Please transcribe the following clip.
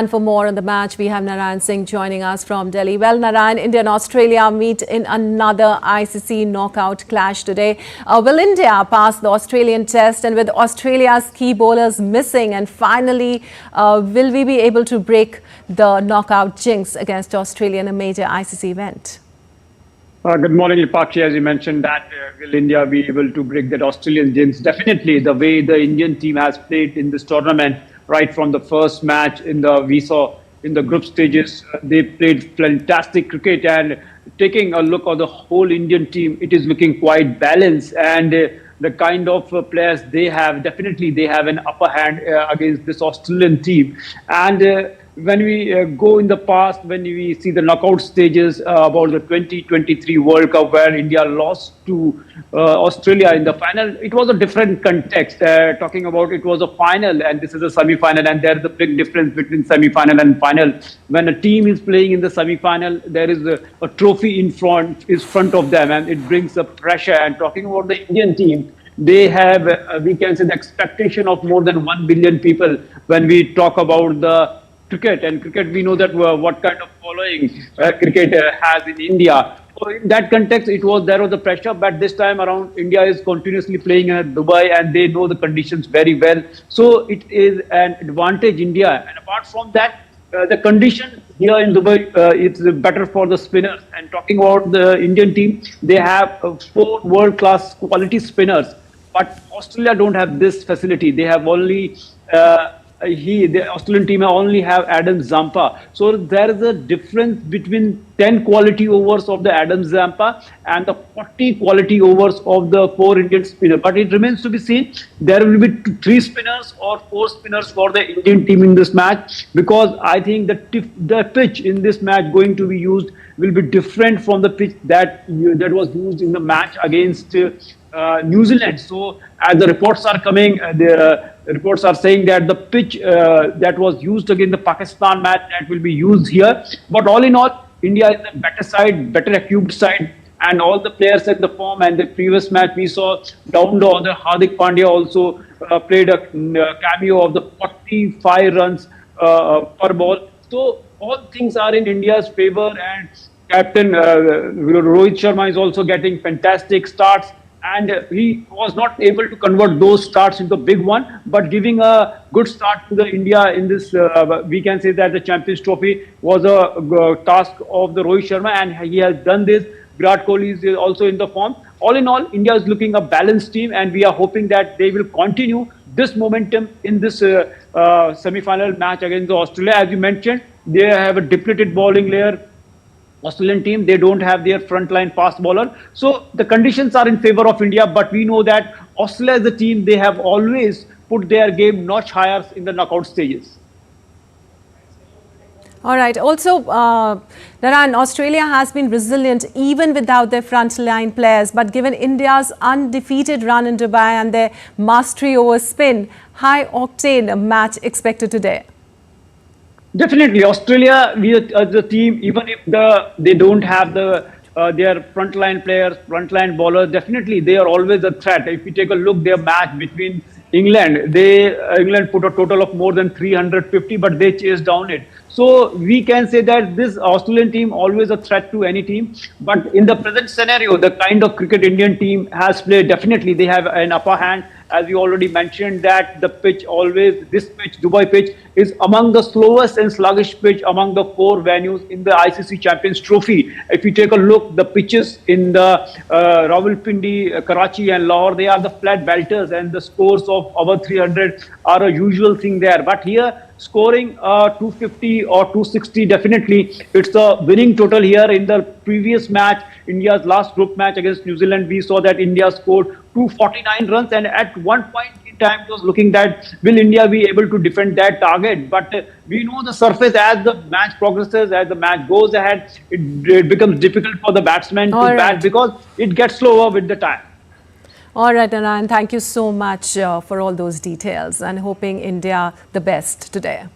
And for more on the match, we have Narayan Singh joining us from Delhi. Well, Narayan, India and Australia meet in another ICC knockout clash today. Will India pass the Australian test? And with Australia's key bowlers missing, and finally, will we be able to break the knockout jinx against Australia in a major ICC event? Good morning, Lipakshi. As you mentioned, that will India be able to break that Australian jinx? Definitely, the way the Indian team has played in this tournament, right from the first match we saw in the group stages, they played fantastic cricket. And taking a look at the whole Indian team, it is looking quite balanced. And the kind of players they have, definitely they have an upper hand against this Australian team. And when we go in the past, when we see the knockout stages about the 2023 World Cup where India lost to Australia in the final, it was a different context. Talking about it was a final and this is a semi-final, and there is a big difference between semi-final and final. When a team is playing in the semi-final, there is a trophy in front of them, and it brings the pressure. And talking about the Indian team, they have, we can say, the expectation of more than 1 billion people when we talk about the cricket. And cricket, we know that what kind of following cricket has in India. So in that context, there was the pressure, but this time around, India is continuously playing in Dubai and they know the conditions very well. So it is an advantage India. And apart from that, the condition here in Dubai, it's better for the spinners. And talking about the Indian team, they have 4 world-class quality spinners. But Australia don't have this facility. They have only the Australian team only have Adam Zampa. So there is a difference between 10 quality overs of the Adam Zampa and the 40 quality overs of the 4 Indian spinners. But it remains to be seen. There will be 3 spinners or 4 spinners for the Indian team in this match, because I think the pitch in this match going to be used will be different from the pitch that was used in the match against New Zealand. So as the reports are coming, the reports are saying that the pitch that was used against the Pakistan match, that will be used here. But all in all, India is a better side, better equipped side, and all the players at the form. And the previous match we saw down the order, Hardik Pandya also played a cameo of the 45 runs per ball. So all things are in India's favor, and Captain Rohit Sharma is also getting fantastic starts. And he was not able to convert those starts into a big one, but giving a good start to the India in this, we can say that the Champions Trophy was a task of the Rohit Sharma, and he has done this. Virat Kohli is also in the form. All in all, India is looking a balanced team, and we are hoping that they will continue this momentum in this semi-final match against Australia. As you mentioned, they have a depleted bowling layer. Australian team, they don't have their frontline fast bowler. So the conditions are in favor of India, but we know that Australia as a team, they have always put their game notch higher in the knockout stages. All right. Also, Narayan, Australia has been resilient even without their frontline players. But given India's undefeated run in Dubai and their mastery over spin, high-octane match expected today. Definitely, Australia, we as a team, even if they don't have their frontline players, frontline bowlers, definitely they are always a threat. If you take a look, their match between England, England put a total of more than 350, but they chased down it. So we can say that this Australian team always a threat to any team. But in the present scenario, the kind of cricket Indian team has played, definitely they have an upper hand. As you already mentioned, that the pitch this pitch, Dubai pitch, is among the slowest and sluggish pitch among the 4 venues in the ICC Champions Trophy. If you take a look, the pitches in the Rawalpindi, Karachi and Lahore, they are the flat belters, and the scores of over 300 are a usual thing there. But here, scoring 250 or 260, definitely it's a winning total here. In the previous match, India's last group match against New Zealand, we saw that India scored 249 runs, and at one point in time it was looking that will India be able to defend that target. But we know the surface, as the match progresses, as the match goes ahead, it becomes difficult for the batsman to bat, because it gets slower with the time. All right, Narayan, thank you so much for all those details, and hoping India the best today.